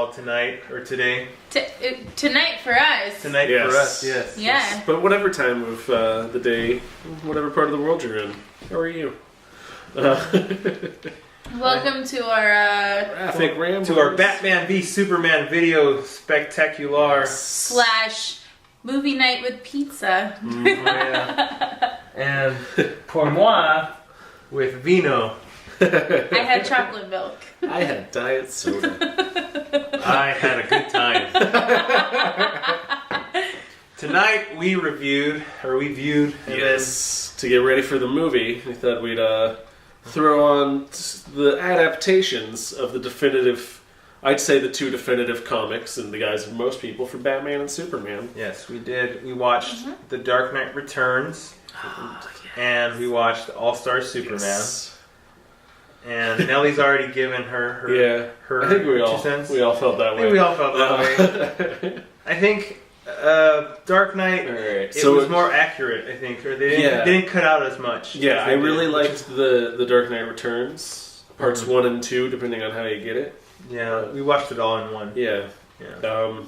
Well, tonight or today. Tonight for us. Tonight for us, yes. Yeah. Yes. But whatever time of the day, whatever part of the world you're in, how are you? Welcome to our Graphic Ramblers. To our Batman v Superman video spectacular. / movie night with pizza. Oh, yeah. And pour moi with vino. I had chocolate milk. I had diet soda. I had a good time. Tonight we viewed, Yes. To get ready for the movie, we thought we'd throw on the adaptations of the definitive, I'd say the two definitive comics in the eyes of most people for Batman and Superman. Yes, we did. We watched The Dark Knight Returns. And we watched All-Star Superman. Yes. And Nellie's already given her I think we 2 cents. all felt that I way. think we all felt that way. I think Dark Knight, Alright, it was more accurate, I think. Or they didn't cut out as much. Yeah, as I they really did. liked the Dark Knight Returns, parts 1 and 2, depending on how you get it. Yeah, we watched it all in one. Yeah. The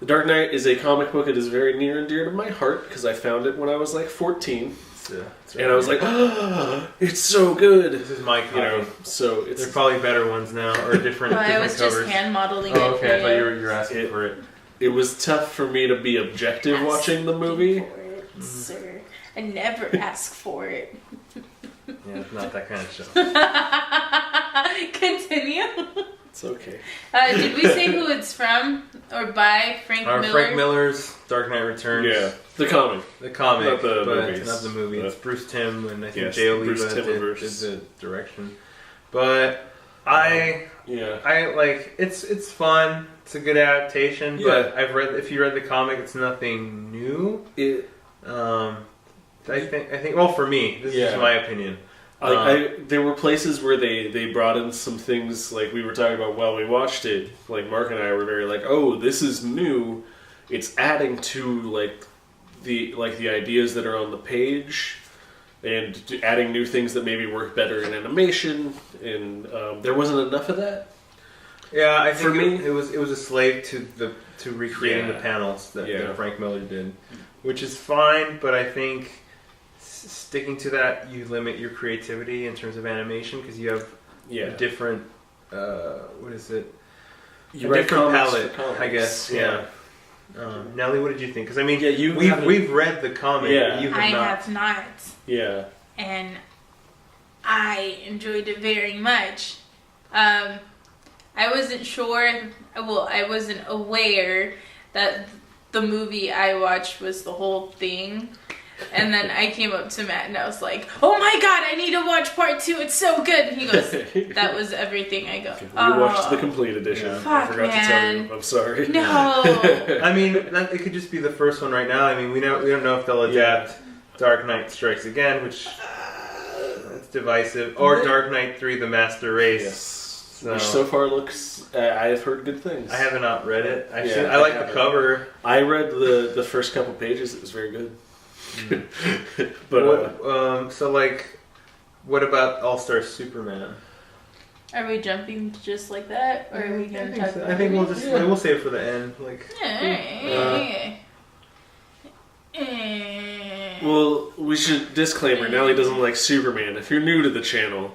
Dark Knight is a comic book that is very near and dear to my heart, because I found it when I was like 14. And I was like, oh, it's so good. This is my copy. So it's... There are probably better ones now, or different, I different was covers. just hand modeling Oh, it. okay, I thought you for were asking for it. It was tough for me to be objective watching the movie. For it, sir. I never ask for it. Yeah, it's not that kind of show. Continue. It's okay. Did we say who it's from or by? Frank Miller? Frank Miller's Dark Knight Returns. Yeah, the comic. The comic, Not the but movies. not the movie. It's Bruce Timm and I think Yes, Jay Oliva Bruce did Timm-verse. the direction. But I like it's fun. It's a good adaptation. But if you read the comic, it's nothing new. I think well for me, this is my opinion. There were places where they brought in some things like we were talking about while we watched it. Like Mark and I were very like, oh, this is new. It's adding to the ideas that are on the page, and adding new things that maybe work better in animation. And there wasn't enough of that. Yeah, I think for me, it was a slave to recreating the panels that Frank Miller did, which is fine. But I think sticking to that, you limit your creativity in terms of animation because you have a different what is it? You a different palette, comics. I guess. Yeah. Nellii, what did you think? Because I mean, we've read the comic. Yeah. You I have have not. Yeah. And I enjoyed it very much. I wasn't sure. Well, I wasn't aware that the movie I watched was the whole thing. And then I came up to Matt and I was like, oh my god, I need to watch part 2, it's so good. And he goes, that was everything. I go, We watched the complete edition. Yeah. I forgot to tell you. I'm sorry. No. I mean, it could just be the first one right now. I mean, we don't know if they'll adapt Dark Knight Strikes Again, which that's divisive, or Dark Knight 3: The Master Race. Yes. So, Which so far looks... I've heard good things. I have not read it. I I like the cover. I read the first couple pages. It was very good. But what about All-Star Superman? Are we jumping just like that? Or are we going to talk about I think it? we'll save it for the end. Well, we should... Disclaimer, Nellii doesn't like Superman. If you're new to the channel,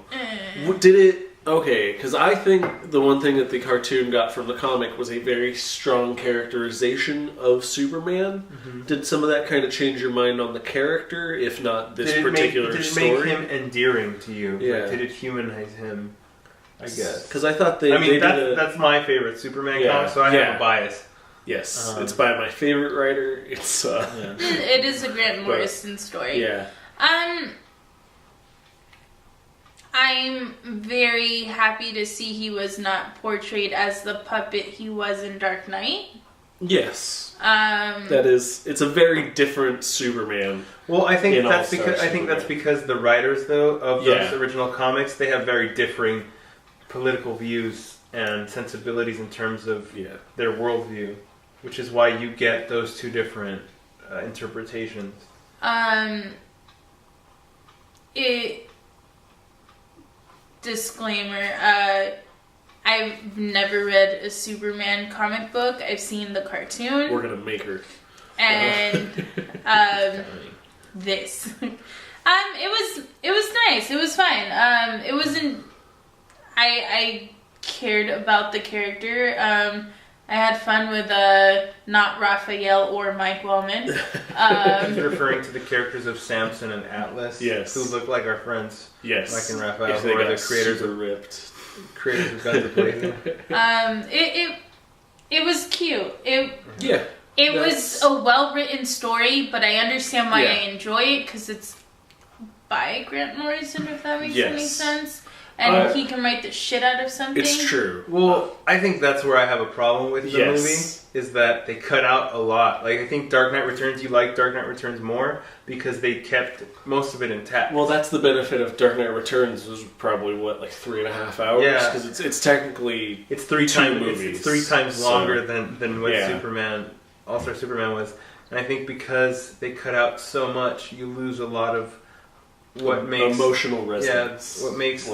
did it... Okay, because I think the one thing that the cartoon got from the comic was a very strong characterization of Superman. Mm-hmm. Did some of that kind of change your mind on the character, if not this particular story? Did it make him endearing to you? Yeah. Did it humanize him? I guess. Because I thought that's my favorite Superman comic, so I have a bias. Yes, it's by my favorite writer. It's It is a Grant Morrison story. Yeah. I'm very happy to see he was not portrayed as the puppet he was in Dark Knight. Yes. It's a very different Superman. Well, I think that's because the writers though of those original comics, they have very differing political views and sensibilities in terms of their worldview, which is why you get those two different interpretations. Disclaimer, I've never read a Superman comic book. I've seen the cartoon. We're gonna make her. And this. It was nice. It was fine. It wasn't. I cared about the character. I had fun with not Raphael or Mike Wellman. He's referring to the characters of Samson and Atlas, yes, who look like our friends. Yes, Mike and Raphael, who are the creators of ripped. Creators of Guns Blazing. It was cute. It was a well-written story, but I understand why I enjoy it, because it's by Grant Morrison, if that makes any sense. And he can write the shit out of something. It's true. Well, I think that's where I have a problem with the movie, is that they cut out a lot. Like, I think Dark Knight Returns, you like Dark Knight Returns more because they kept most of it intact. Well, that's the benefit of Dark Knight Returns, was probably, 3.5 hours? Yeah. Because it's technically it's three times longer than what Superman, All-Star Superman was. And I think because they cut out so much, you lose a lot of what makes emotional resonance. Yeah, what makes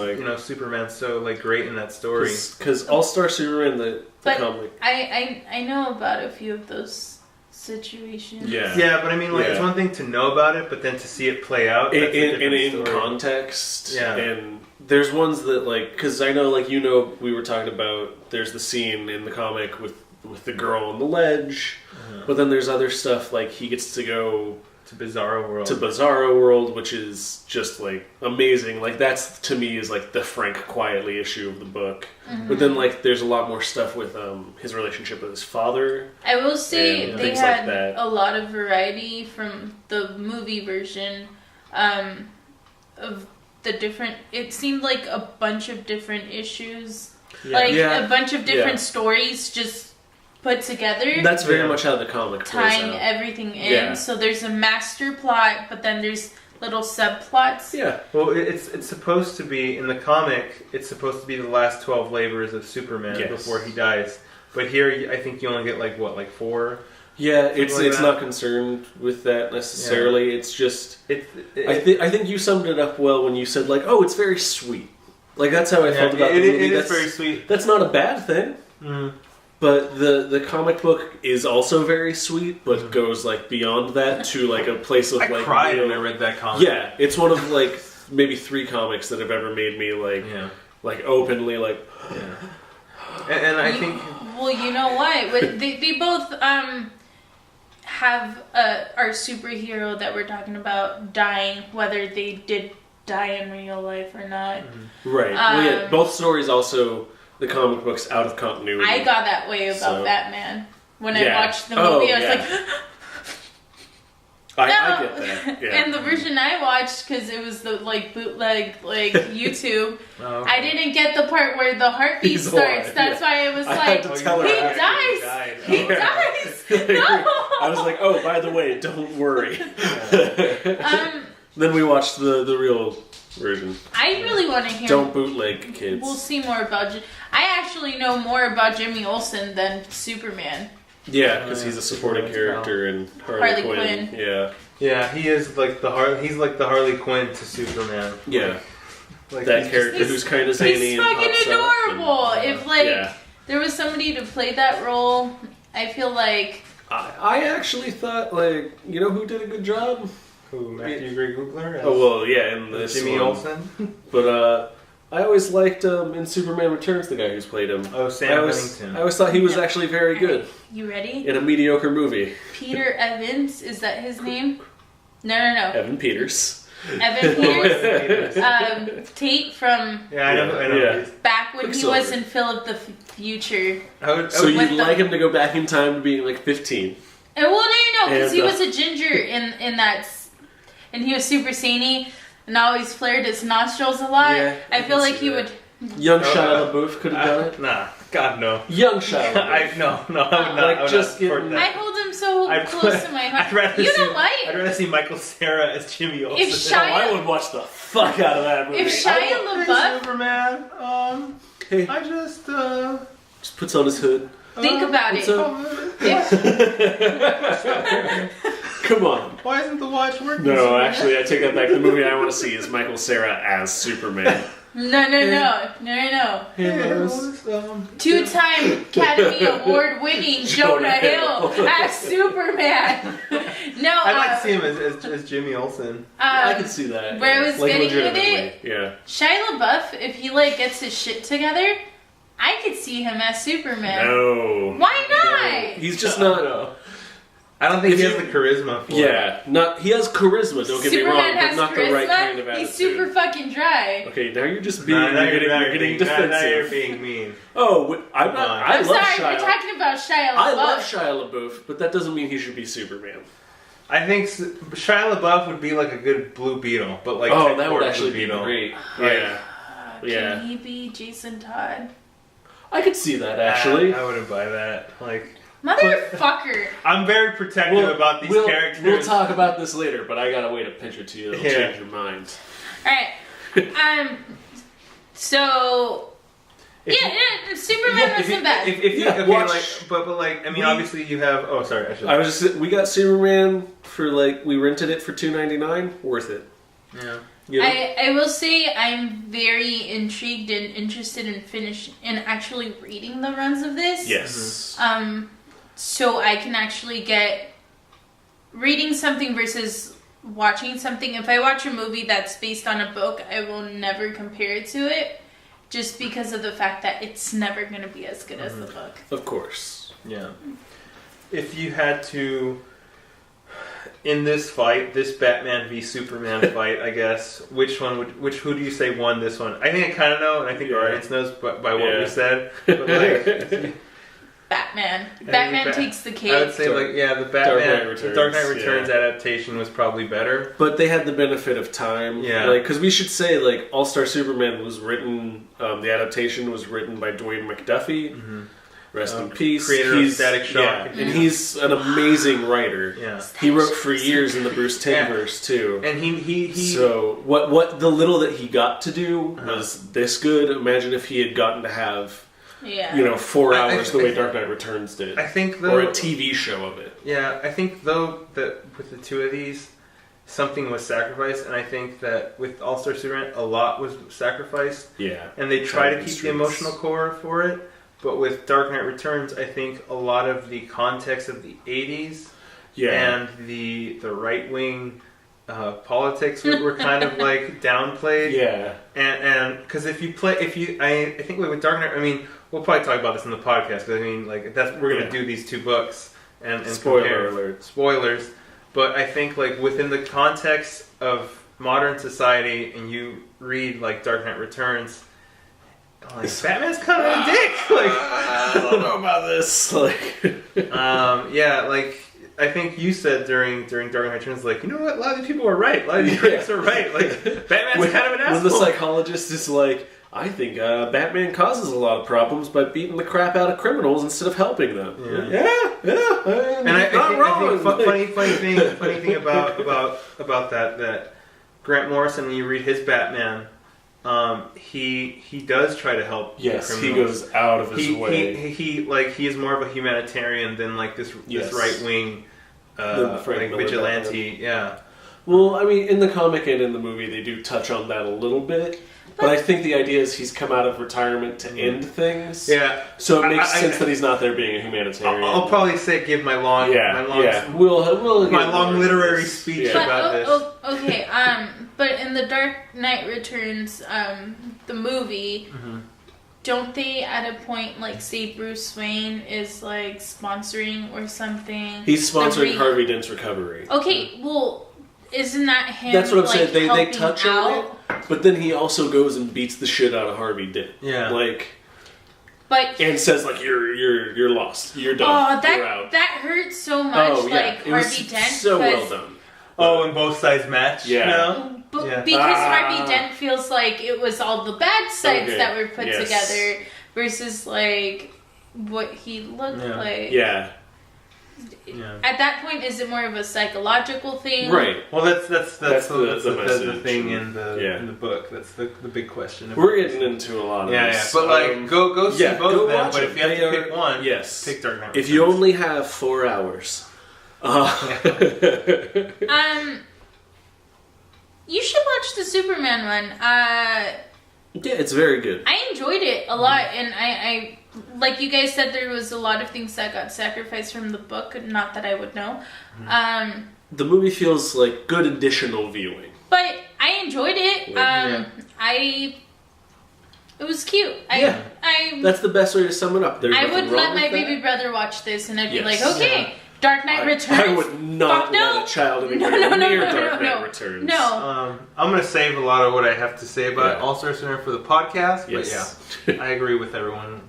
Superman so great in that story. Because All-Star Superman, the comic. I know about a few of those situations. Yeah, but I mean, it's one thing to know about it, but then to see it play out in context. Yeah, and there's ones that because I know we were talking about. There's the scene in the comic with the girl on the ledge, but then there's other stuff he gets to go to Bizarro World, which is just amazing. That's to me is the Frank Quietly issue of the book. Mm-hmm. But then there's a lot more stuff with his relationship with his father. I will say they had a lot of variety from the movie version of the different. It seemed like a bunch of different issues, a bunch of different stories just put together. That's very much how the comic tying everything in. Yeah. So there's a master plot, but then there's little subplots. Yeah. Well, it's supposed to be in the comic. It's supposed to be the last 12 labors of Superman before he dies. But here, I think you only get 4. Yeah, it's not concerned with that necessarily. Yeah. It's just I think you summed it up well when you said it's very sweet. That's how I felt about the movie. It is very sweet. That's not a bad thing. Mm. But the comic book is also very sweet, but goes beyond that to a place of I cried when I read that comic. Yeah, it's one of maybe 3 comics that have ever made me openly And I think you know what? They both have our superhero that we're talking about dying, whether they did die in real life or not. Right. Both stories also. The comic book's out of continuity. I got that way about Batman. When I watched the movie, I was no! I get that. Yeah. And the version I watched, because it was the bootleg YouTube, I didn't get the part where the heartbeat starts. That's why I was he dies! No! I was oh, by the way, don't worry. Then we watched the real version. I really want to hear. Don't bootleg, kids. We'll see more about. I actually know more about Jimmy Olsen than Superman. Yeah, because he's a supporting character in Harley Quinn. Yeah, he is He's like the Harley Quinn to Superman. Yeah, that character who's kind of zany. He's fucking adorable. If there was somebody to play that role, I feel like. I actually thought who did a good job. Who, Matthew Gray Googler? Oh, well, yeah, and this Jimmy Olsen. But I always liked in Superman Returns the guy who's played him. Oh, Sam Huntington. I always thought he was actually very good. You ready? In a mediocre movie. Peter Evans, is that his name? No. Evan Peters. Evan Peters. Tate from... Yeah, I know. Yeah. Back when he was in Philip the Future. So you'd like him to go back in time to being 15? Well, no, because he was a ginger in that... And he was super zany, and always flared his nostrils a lot. Yeah, I feel like he would... Young Shia LaBeouf could have done it? Nah, God, no. Young Shia LaBeouf. No, I would not. I hold him so close to my heart. I'd rather see Michael Cera as Jimmy Olsen. I would watch the fuck out of that movie. If Shia LaBeouf... Superman, hey, I just puts on his hood. Think about it. Come on. Why isn't the watch working? No, actually, I take that back. The movie I want to see is Michael Cera as Superman. No. Hey, Lois. Two-time Academy Award-winning Jonah Hill as Superman. No, I'd like to see him as Jimmy Olsen. I can see that. Where I was getting with legitimately. it, Yeah. Shia LaBeouf, if he gets his shit together, I could see him as Superman. No. Why not? No. He's just not. No. I don't think he has the charisma for it. Yeah, he has charisma. Don't get me wrong, but not charisma. the right kind of attitude. He's super fucking dry. Okay, now you're just being. Now you're getting defensive. Now you're being mean. Oh, I'm not. I'm love sorry, Shia. we're talking about Shia LaBeouf. I love Shia LaBeouf, but that doesn't mean he should be Superman. I think Shia LaBeouf would be like a good Blue Beetle, but like that would actually be great. Yeah, Can he be Jason Todd? I could see that actually. I wouldn't buy that. Motherfucker. I'm very protective about these characters. We'll talk about this later, but I gotta wait a pitch or two that'll change your mind. Alright. So Superman wasn't bad. Obviously you have. Oh, sorry. We got Superman for we rented it for $2.99. Worth it. Yeah. You know? I will say I'm very intrigued and interested in actually reading the runs of this. Yes. So I can actually get reading something versus watching something. If I watch a movie that's based on a book, I will never compare it to it, just because of the fact that it's never going to be as good as the book. Of course. Yeah. If you had to, in this fight, this Batman v Superman fight, I guess, who do you say won this one? I think I kind of know, and I think the audience knows by what we said. But Batman. Batman takes the cake. I would say the Dark Knight Returns adaptation was probably better. But they had the benefit of time. Yeah. Because we should say, All-Star Superman was written, the adaptation was written by Dwayne McDuffie. Mm-hmm. Rest in peace. Creator of Static Shock. Yeah, and he's an amazing writer. Yeah. He wrote for years in the Bruce Timm-verse, too. And he So, what the little that he got to do was this good. Imagine if he had gotten to have... 4 hours the way Dark Knight Returns did. I think or a TV show of it. Yeah, I think though that with the two of these, something was sacrificed, and I think that with All-Star Superman, a lot was sacrificed. Yeah. And they try to keep the emotional core for it, but with Dark Knight Returns, I think a lot of the context of the 80s and the right-wing politics were kind of downplayed. Yeah. And because I think with Dark Knight, we'll probably talk about this in the podcast, because we're going to do these two books and spoiler alert. Spoilers. But I think within the context of modern society, and you read Dark Knight Returns, Batman's kind of a dick. I don't know about this. I think you said during Dark Knight Returns, you know what? A lot of these people are right. A lot of these critics are right. Batman's kind of an asshole. When the psychologist is I think Batman causes a lot of problems by beating the crap out of criminals instead of helping them. Yeah. And I think funny thing about that Grant Morrison, when you read his Batman, he does try to help. Yes, criminals. he goes out of his way. He is more of a humanitarian than this right wing vigilante. Yeah. Well, in the comic and in the movie, they do touch on that a little bit. But I think the idea is he's come out of retirement to end things. Yeah. So it makes sense that he's not there being a humanitarian. I'll probably give my long literary speech about this. Okay. But in the Dark Knight Returns, the movie, don't they at a point say Bruce Wayne is sponsoring or something? He's sponsoring Harvey Dent's recovery. Okay. Well, isn't that him? That's what I'm saying. They touch out? on it. But then he also goes and beats the shit out of Harvey Dent. Yeah. And says you're lost. You're done. Oh, you're out. That hurts so much. Harvey Dent. So well done. And both sides match. Yeah. Because Harvey Dent feels it was all the bad sides that were put together versus what he looked like. Yeah. Yeah. At that point, is it more of a psychological thing? Right. Well, that's the thing in the book. That's the big question. We're getting into a lot of this. But go see both of them. But if you have to pick one, pick Dark Knight. If you only have 4 hours, you should watch the Superman one. Yeah, it's very good. I enjoyed it a lot, and I like you guys said, there was a lot of things that got sacrificed from the book. Not that I would know. The movie feels like good additional viewing. But I enjoyed it. It was cute. That's the best way to sum it up. I would let my baby brother watch this, and I'd be like, okay, Dark Knight Returns. I would not let a child anywhere near Dark Knight Returns. No. I'm going to save a lot of what I have to say about All-Star Center for the podcast. Yes. But yeah, I agree with everyone.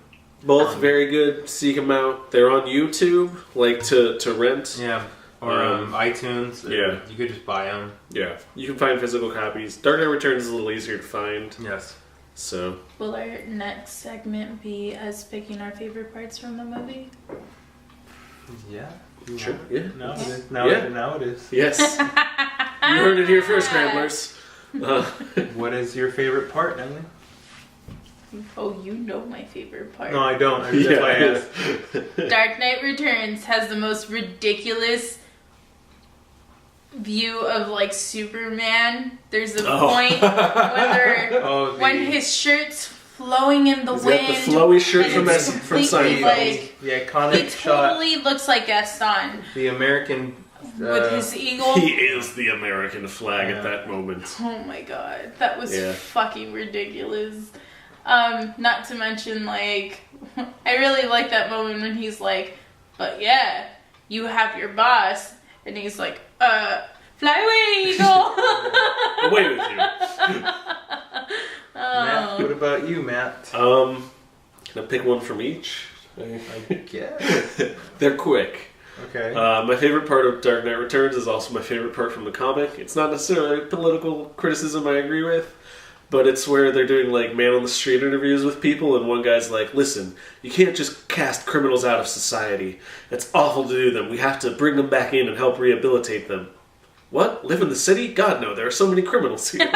Both very good. Seek them out. They're on YouTube, like to rent. Yeah. Or iTunes. Yeah. You could just buy them. Yeah. You can find physical copies. Dark Knight Returns is a little easier to find. Yes. So. Will our next segment be us picking our favorite parts from the movie? Yeah. Sure. Yeah. Now it is. Yes. You heard it here first, Ramblers. What is your favorite part, Nellii? Oh, you know my favorite part. No, I don't. That's why I asked. Dark Knight Returns has the most ridiculous view of like Superman. There's a point when his shirt's flowing in the wind. Got the flowy shirt from Seinfeld. Like, the iconic shot. He totally looks like Gaston. The American with his eagle. He is the American flag at that moment. Oh my god, that was fucking ridiculous. Not to mention, like, I really like that moment when he's like, but yeah, you have your boss. And he's like, fly away, eagle! Away with you. Matt, what about you, Matt? Can I pick one from each? I guess. They're quick. Okay. My favorite part of Dark Knight Returns is also my favorite part from the comic. It's not necessarily political criticism I agree with, but it's where they're doing like man on the street interviews with people, and one guy's like, listen, you can't just cast criminals out of society. It's awful to do them. We have to bring them back in and help rehabilitate them. What? Live in the city? God, no, there are so many criminals here.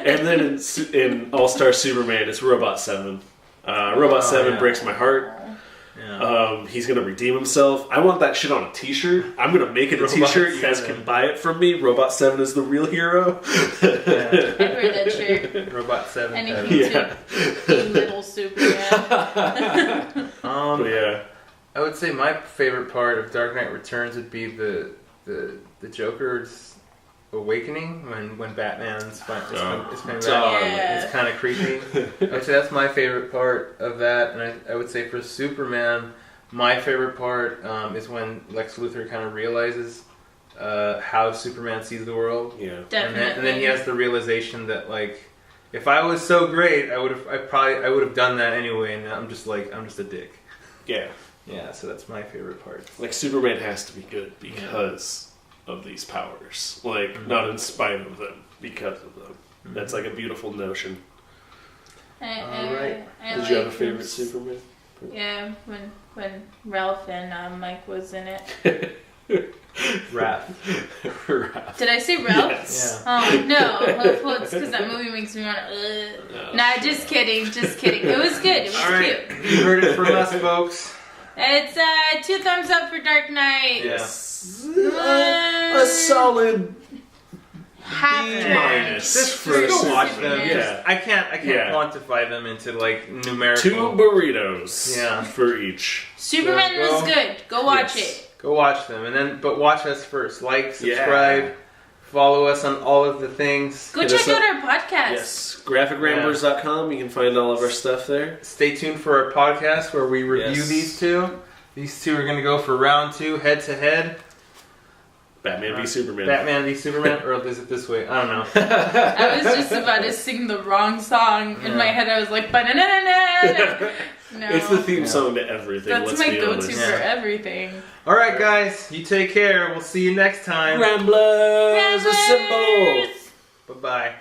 And then in All-Star Superman, it's Robot 7. Robot 7 breaks my heart. Yeah. He's going to redeem himself. I want that shit on a t-shirt. I'm going to make it a t-shirt. You guys can buy it from me. Robot 7 is the real hero. I've heard that shirt. Robot 7. Anything to little Superman. Yeah. I would say my favorite part of Dark Knight Returns would be the Joker's awakening when Batman's coming back. It's kind of creepy. I would say that's my favorite part of that, and I would say for Superman, my favorite part is when Lex Luthor kind of realizes how Superman sees the world. Yeah, definitely. And then he has the realization that like, if I was so great, I would have done that anyway, and I'm just a dick. Yeah. Yeah, so that's my favorite part. Like, Superman has to be good because of these powers. Like, not in spite of them, because of them. That's like a beautiful notion. Alright. Did you have a favorite Superman? Yeah, when Ralph and Mike was in it. Raph. Did I say Ralph? Yes. Yeah. Oh, no. Well, it's because that movie makes me want to... Nah, just kidding. It was good. It was cute. You heard it from us, folks. It's 2 thumbs up for Dark Knight. Yes. A solid half B- Just for go watch them. Yeah. I can't quantify them into like numerical. 2 burritos. Yeah. For each. Superman was good. Go watch it. Go watch them, but watch us first. Like, subscribe, follow us on all of the things. Go check out our podcast. Yes. GraphicRamblers.com. You can find all of our stuff there. Stay tuned for our podcast where we review these two. These two are going to go for round 2, head to head. Batman v Superman. Batman v Superman, or is it this way? I don't know. I was just about to sing the wrong song. In my head, I was like, ba-na-na-na-na. No. It's the theme song to everything. That's my go-to for everything. All right, guys. You take care. We'll see you next time. Ramblers, assemble. Bye-bye.